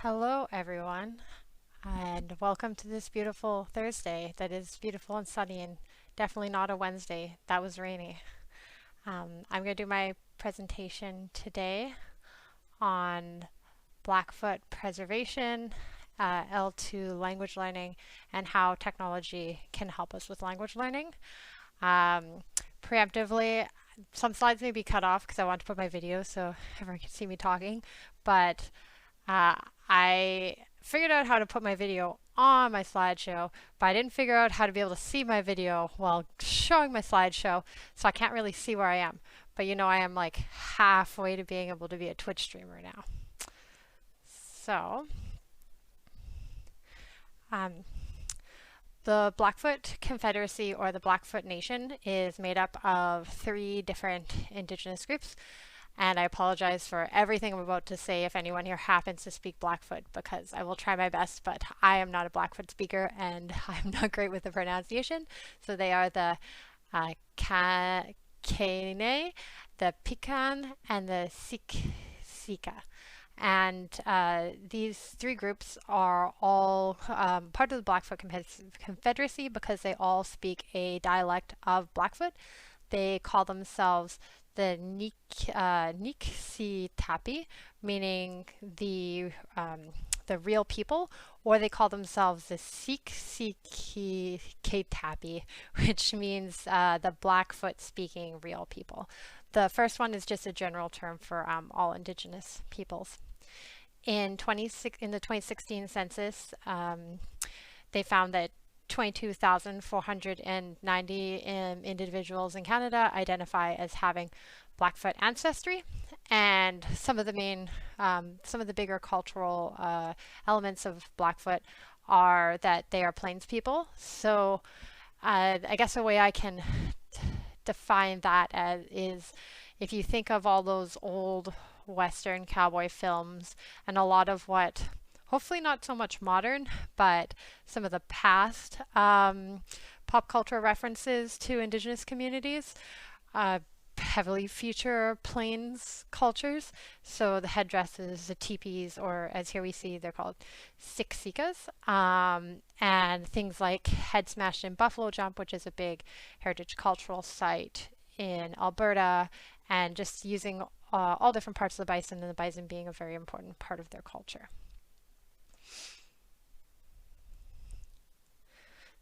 Hello, everyone, and welcome to this beautiful Thursday that is beautiful and sunny and definitely not a Wednesday. That was rainy. I'm going to do my presentation today on Blackfoot preservation, L2 language learning, and how technology can help us with language learning. Um, Preemptively, some slides may be cut off because I want to put my video so everyone can see me talking, but uh, I figured out how to put my video on my slideshow, but I didn't figure out how to be able to see my video while showing my slideshow, so I can't really see where I am. But you know, I am like halfway to being able to be a Twitch streamer now. So, um, the Blackfoot Confederacy or the Blackfoot Nation is made up of 3 different indigenous groups. And I apologize for everything I'm about to say if anyone here happens to speak Blackfoot, because I will try my best, but I am not a Blackfoot speaker and I'm not great with the pronunciation. So they are the Kainai, the Pikan, and the Sika. And these 3 groups are all part of the Blackfoot Confederacy because they all speak a dialect of Blackfoot. They call themselves the Niksitapi, meaning the real people, or they call themselves the Siksikapi, which means the Blackfoot speaking real people. The first one is just a general term for all indigenous peoples. In the 2016 census, they found that 22,490 individuals in Canada identify as having Blackfoot ancestry, and some of the bigger cultural elements of Blackfoot are that they are Plains people. So I guess a way I can define that is if you think of all those old Western cowboy films and a lot of what hopefully not so much modern, but some of the past pop culture references to Indigenous communities heavily feature Plains cultures. So the headdresses, the teepees, or as here we see, they're called siksikas, and things like Head Smashed in Buffalo Jump, which is a big heritage cultural site in Alberta, and just using all different parts of the bison, and the bison being a very important part of their culture.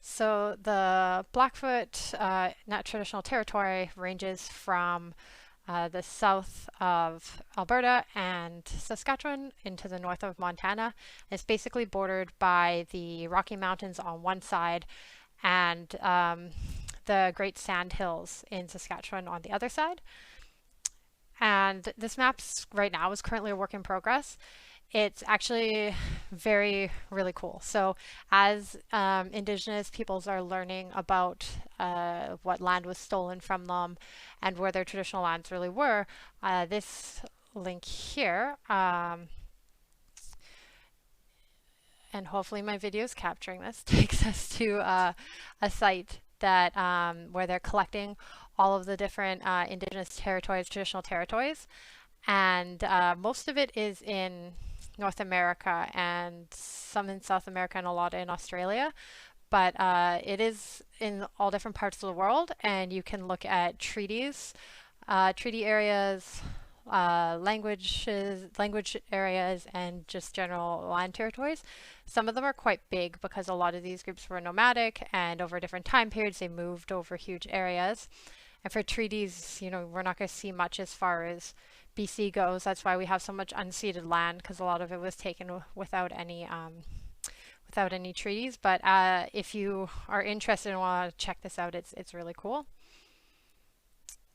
So the Blackfoot traditional territory ranges from the south of Alberta and Saskatchewan into the north of Montana. It's basically bordered by the Rocky Mountains on one side and the Great Sand Hills in Saskatchewan on the other side. And this map right now is currently a work in progress. It's actually really cool. So as Indigenous peoples are learning about what land was stolen from them and where their traditional lands really were, this link here, and hopefully my video is capturing this, takes us to a site that where they're collecting all of the different Indigenous territories, traditional territories, and most of it is in North America and some in South America and a lot in Australia, but it is in all different parts of the world, and you can look at treaties, treaty areas, language areas, and just general land territories. Some of them are quite big because a lot of these groups were nomadic, and over different time periods they moved over huge areas. And for treaties, you know, we're not going to see much as far as BC goes. That's why we have so much unceded land, because a lot of it was taken without any treaties. But if you are interested and want to check this out, it's really cool.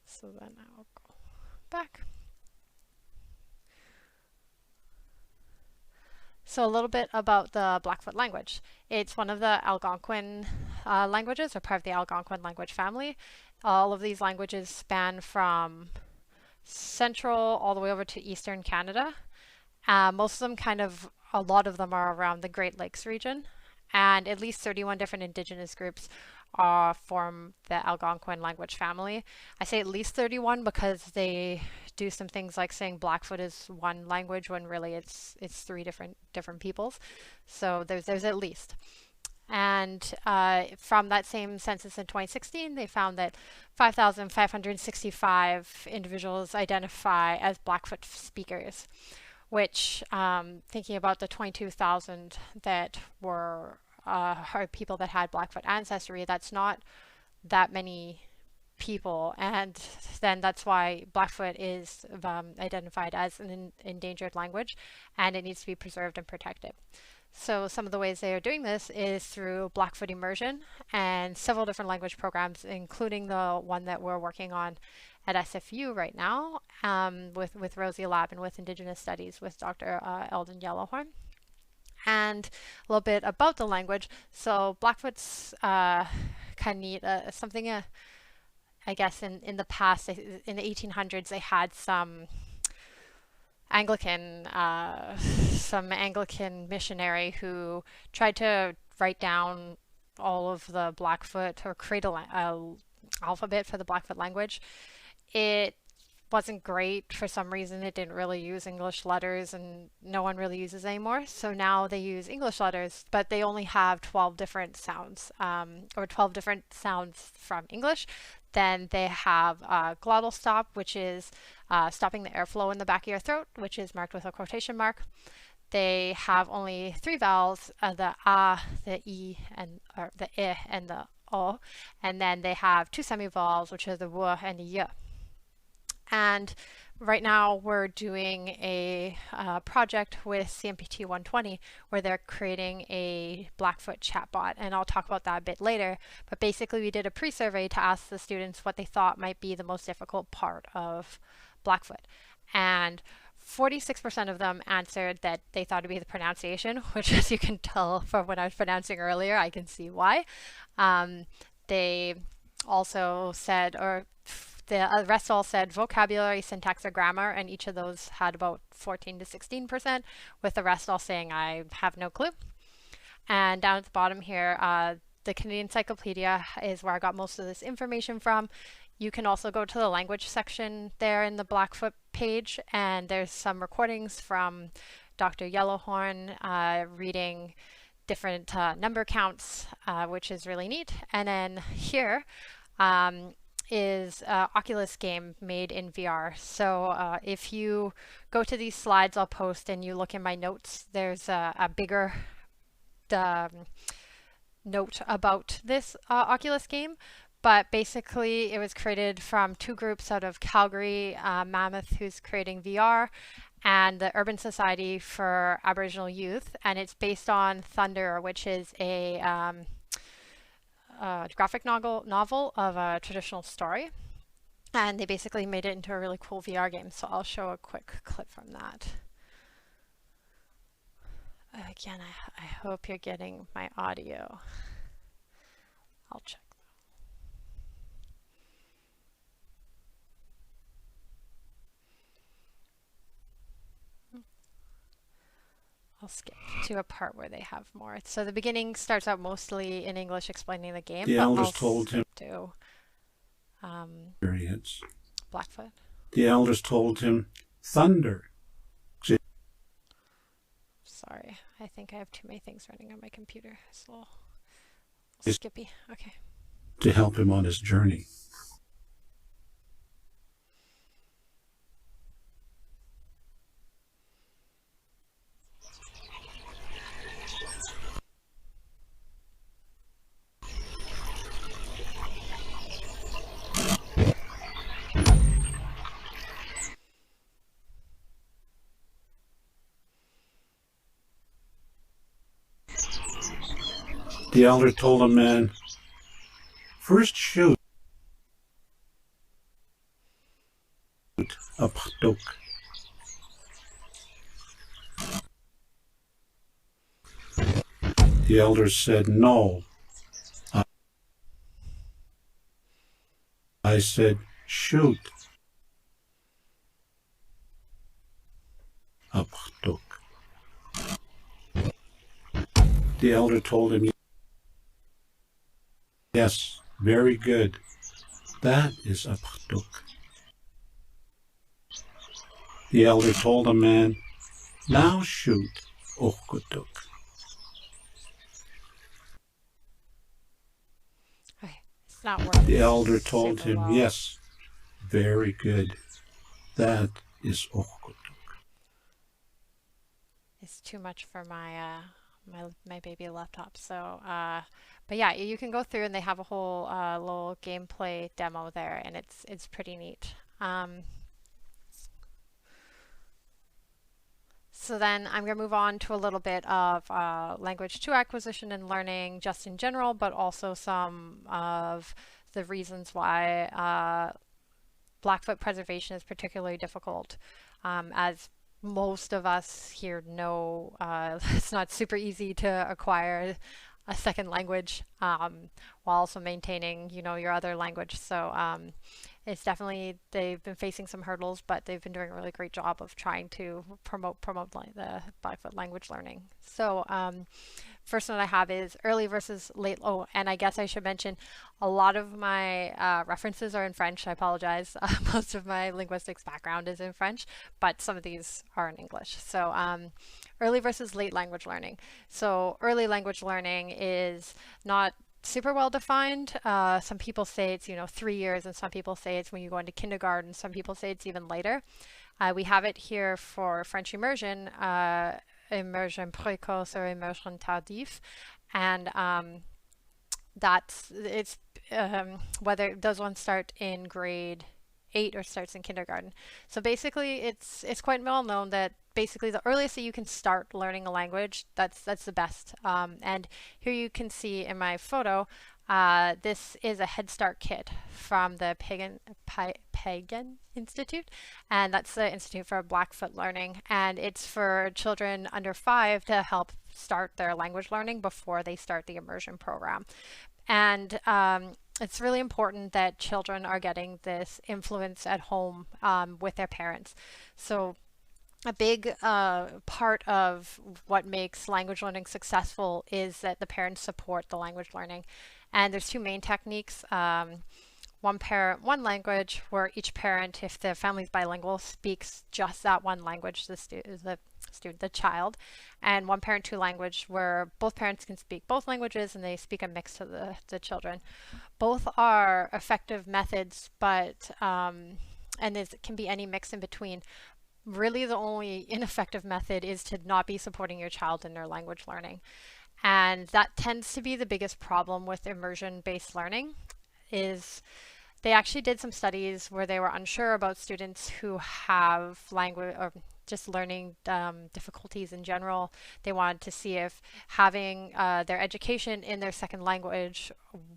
So then I'll go back. So a little bit about the Blackfoot language. It's one of the Algonquin languages, or part of the Algonquin language family. All of these languages span from central all the way over to eastern Canada. Most of them a lot of them are around the Great Lakes region, and at least 31 different Indigenous groups form the Algonquin language family. I say at least 31 because they do some things like saying Blackfoot is one language when really it's three different peoples. So there's at least. And from that same census in 2016, they found that 5,565 individuals identify as Blackfoot speakers, which, thinking about the 22,000 that were are people that had Blackfoot ancestry, that's not that many people. And then that's why Blackfoot is identified as an endangered language, and it needs to be preserved and protected. So some of the ways they are doing this is through Blackfoot immersion and several different language programs, including the one that we're working on at SFU right now, with ROSIE Lab and with Indigenous Studies with Dr. Eldon Yellowhorn. And a little bit about the language. So Blackfoot's kind of neat, something I guess in the past, in the 1800s, they had some Anglican missionary who tried to write down all of the Blackfoot or create a alphabet for the Blackfoot language. It wasn't great for some reason. It didn't really use English letters, and no one really uses anymore. So now they use English letters, but they only have 12 different sounds, or 12 different sounds from English. Then they have glottal stop, which is stopping the airflow in the back of your throat, which is marked with a quotation mark. They have only 3 vowels, the a, the e, or the I and the o. And then they have 2 semivowels, which are the w and the y. And right now we're doing a project with CMPT 120 where they're creating a Blackfoot chatbot, and I'll talk about that a bit later. But basically we did a pre-survey to ask the students what they thought might be the most difficult part of Blackfoot. And 46% of them answered that they thought it'd be the pronunciation, which, as you can tell from what I was pronouncing earlier, I can see why. They also said, or the rest all said vocabulary, syntax, or grammar, and each of those had about 14 to 16%, with the rest all saying, I have no clue. And down at the bottom here, the Canadian Encyclopedia is where I got most of this information from. You can also go to the language section there in the Blackfoot page, and there's some recordings from Dr. Yellowhorn reading different number counts, which is really neat. And then here is an Oculus game made in VR. So if you go to these slides I'll post and you look in my notes, there's a bigger note about this Oculus game. But basically it was created from 2 groups out of Calgary, Mammoth, who's creating VR, and the Urban Society for Aboriginal Youth. And it's based on Thunder, which is a graphic novel of a traditional story. And they basically made it into a really cool VR game. So I'll show a quick clip from that. Again, I hope you're getting my audio. I'll check. I'll skip to a part where they have more. So the beginning starts out mostly in English explaining the game. The elders told him to Blackfoot. The elders told him, thunder. Sorry, I think I have too many things running on my computer. It's a little skippy. Okay. To help him on his journey. The elder told a man, first shoot a ptuk. The elder said, no. I said, shoot a ptuk. The elder told him, yes, very good. That is a ptuk. The elder told the man, "Now shoot, Okkutuk." Okay, it's not working The elder told super him, well. "Yes, very good. That is Okkutuk." It's too much for my my baby laptop. So, but yeah, you can go through and they have a whole little gameplay demo there, and it's pretty neat. So then I'm going to move on to a little bit of language 2 acquisition and learning just in general, but also some of the reasons why Blackfoot preservation is particularly difficult. As most of us here know, it's not super easy to acquire a second language while also maintaining, your other language. So it's definitely, they've been facing some hurdles, but they've been doing a really great job of trying to promote the Blackfoot language learning. So first one I have is early versus late. Oh, and I guess I should mention a lot of my references are in French. I apologize. Most of my linguistics background is in French, but some of these are in English. So early versus late language learning. So early language learning is not super well defined. Some people say it's 3 years, and some people say it's when you go into kindergarten. Some people say it's even later. We have it here for French immersion, immersion précoce or immersion tardif, and it's whether does one start in grade 8 or starts in kindergarten. So basically, it's quite well known that basically the earliest that you can start learning a language, that's the best. And here you can see in my photo, this is a Head Start kit from the Pagan Institute, and that's the Institute for Blackfoot Learning, and it's for children under 5 to help start their language learning before they start the immersion program. And it's really important that children are getting this influence at home with their parents. So a big part of what makes language learning successful is that the parents support the language learning. And there's two main techniques. One parent, one language, where each parent, if the family's bilingual, speaks just that one language, the child, and one parent, two language, where both parents can speak both languages and they speak a mix to the children. Both are effective methods, but and it can be any mix in between. Really, the only ineffective method is to not be supporting your child in their language learning. And that tends to be the biggest problem with immersion-based learning. Is they actually did some studies where they were unsure about students who have language or just learning difficulties in general. They wanted to see if having their education in their second language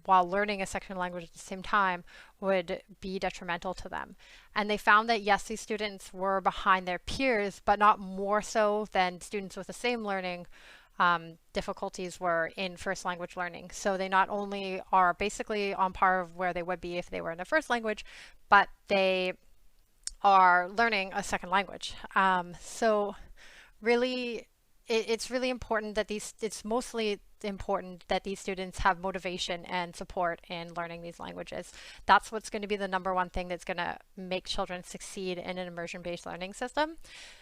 while learning a second language at the same time would be detrimental to them. And they found that yes, these students were behind their peers, but not more so than students with the same learning difficulties were in first language learning. So they not only are basically on par of where they would be if they were in their first language, but they are learning a second language. So really, it's really important that it's mostly important that these students have motivation and support in learning these languages. That's what's going to be the number one thing that's going to make children succeed in an immersion-based learning system.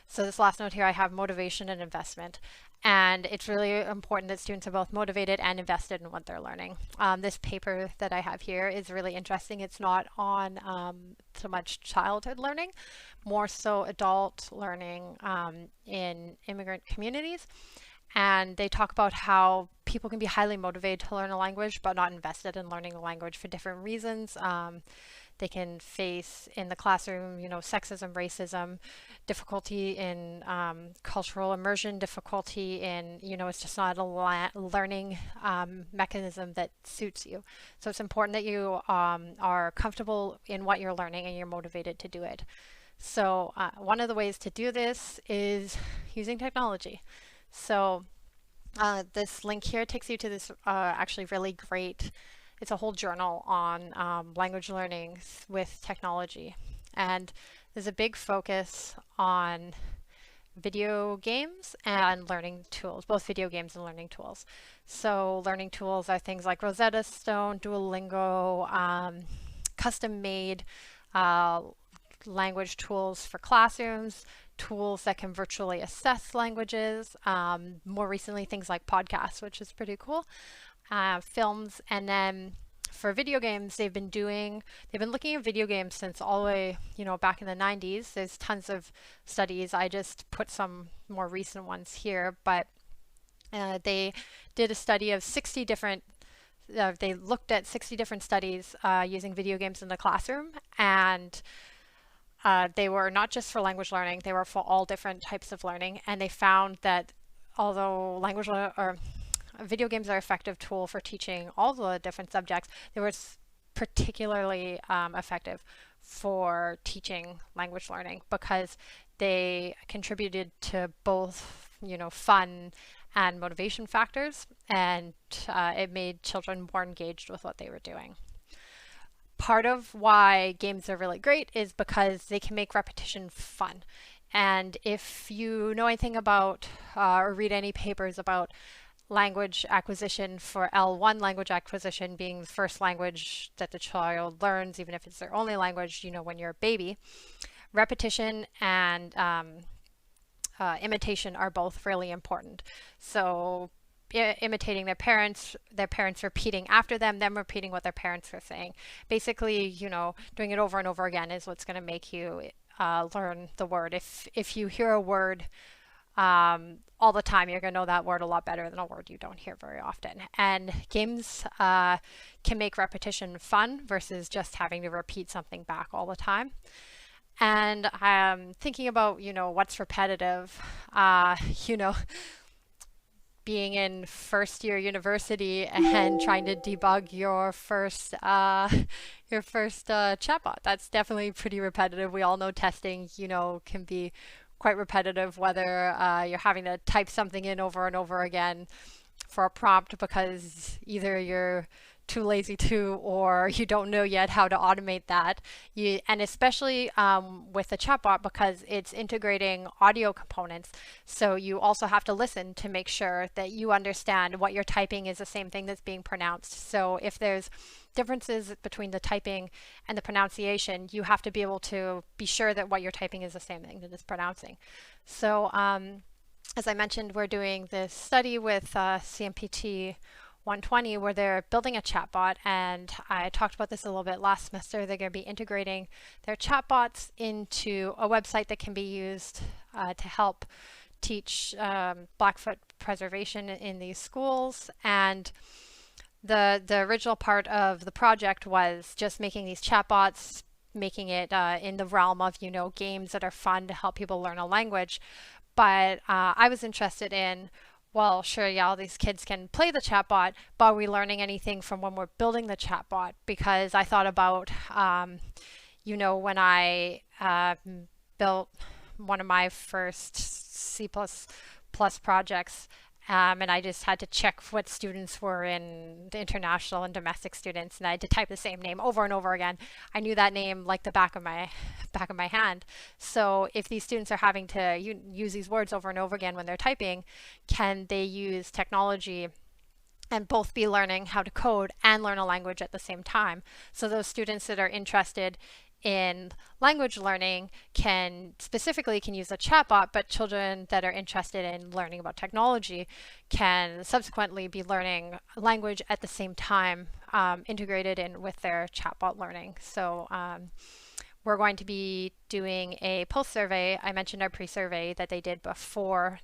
So this last note here, I have motivation and investment. And it's really important that students are both motivated and invested in what they're learning. This paper that I have here is really interesting. It's not on so much childhood learning, more so adult learning in immigrant communities. And they talk about how people can be highly motivated to learn a language, but not invested in learning the language for different reasons. They can face in the classroom, sexism, racism, difficulty in cultural immersion, difficulty in, it's just not a learning mechanism that suits you. So it's important that you are comfortable in what you're learning and you're motivated to do it. So one of the ways to do this is using technology. So this link here takes you to this actually really great, it's a whole journal on language learning with technology. And there's a big focus on video games and learning tools, both video games and learning tools. So learning tools are things like Rosetta Stone, Duolingo, custom-made language tools for classrooms, tools that can virtually assess languages. More recently, things like podcasts, which is pretty cool. Films, and then for video games, they've been looking at video games since all the way, back in the 90s. There's tons of studies. I just put some more recent ones here, but they did a study of 60 different they looked at 60 different studies using video games in the classroom, and they were not just for language learning, they were for all different types of learning. And they found that although video games are an effective tool for teaching all the different subjects, they were particularly effective for teaching language learning because they contributed to both, fun and motivation factors, and it made children more engaged with what they were doing. Part of why games are really great is because they can make repetition fun. And if you know anything about or read any papers about language acquisition for L1 language acquisition being the first language that the child learns, even if it's their only language, when you're a baby, repetition and imitation are both really important. So imitating their parents repeating after them repeating what their parents are saying. Basically, doing it over and over again is what's going to make you learn the word. If you hear a word all the time, you're going to know that word a lot better than a word you don't hear very often. And games can make repetition fun versus just having to repeat something back all the time. And thinking about, what's repetitive, being in first year university and trying to debug your first chatbot. That's definitely pretty repetitive. We all know testing, can be quite repetitive, whether you're having to type something in over and over again for a prompt because either you're too lazy to or you don't know yet how to automate that. And especially with the chatbot, because it's integrating audio components, so you also have to listen to make sure that you understand what you're typing is the same thing that's being pronounced. So if there's differences between the typing and the pronunciation, you have to be able to be sure that what you're typing is the same thing that it's pronouncing. So as I mentioned, we're doing this study with CMPT 120 where they're building a chatbot, and I talked about this a little bit last semester. They're going to be integrating their chatbots into a website that can be used to help teach Blackfoot preservation in these schools. And the original part of the project was just making these chatbots, making it in the realm of, games that are fun to help people learn a language. But I was interested in, well, sure, yeah, all these kids can play the chatbot, but are we learning anything from when we're building the chatbot? Because I thought about, when I built one of my first C++ projects, and I just had to check what students were in, the international and domestic students, and I had to type the same name over and over again. I knew that name like the back of my hand. So if these students are having to use these words over and over again when they're typing, can they use technology and both be learning how to code and learn a language at the same time? So those students that are interested in language learning can use a chatbot, but children that are interested in learning about technology can subsequently be learning language at the same time, integrated in with their chatbot learning. So we're going to be doing a post survey. I mentioned our pre-survey that they did before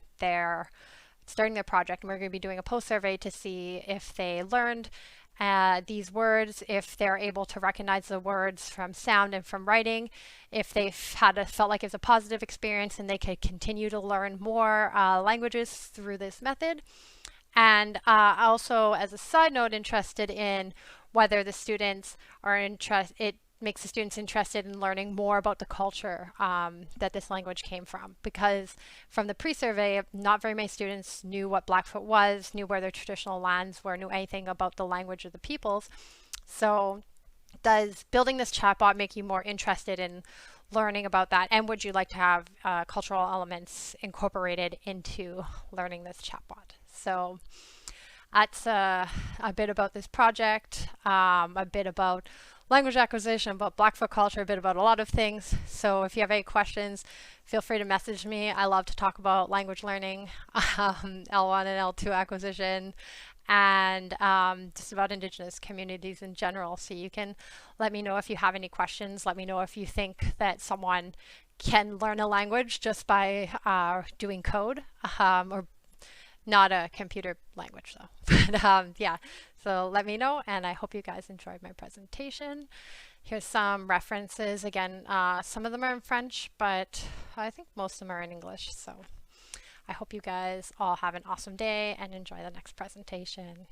starting their project, and we're going to be doing a post survey to see if they learned these words, if they're able to recognize the words from sound and from writing, if they've felt like it's a positive experience and they could continue to learn more languages through this method. And also, as a side note, interested in whether the students are it makes the students interested in learning more about the culture that this language came from. Because from the pre-survey, not very many students knew what Blackfoot was, knew where their traditional lands were, knew anything about the language of the peoples. So does building this chatbot make you more interested in learning about that? And would you like to have cultural elements incorporated into learning this chatbot? So that's a bit about this project, a bit about language acquisition, about Blackfoot culture, a bit about a lot of things. So if you have any questions, feel free to message me. I love to talk about language learning, L1 and L2 acquisition, and just about Indigenous communities in general. So you can let me know if you have any questions. Let me know if you think that someone can learn a language just by doing code, or not a computer language though. But yeah, so let me know, and I hope you guys enjoyed my presentation. Here's some references. Again, some of them are in French, but I think most of them are in English. So I hope you guys all have an awesome day and enjoy the next presentation.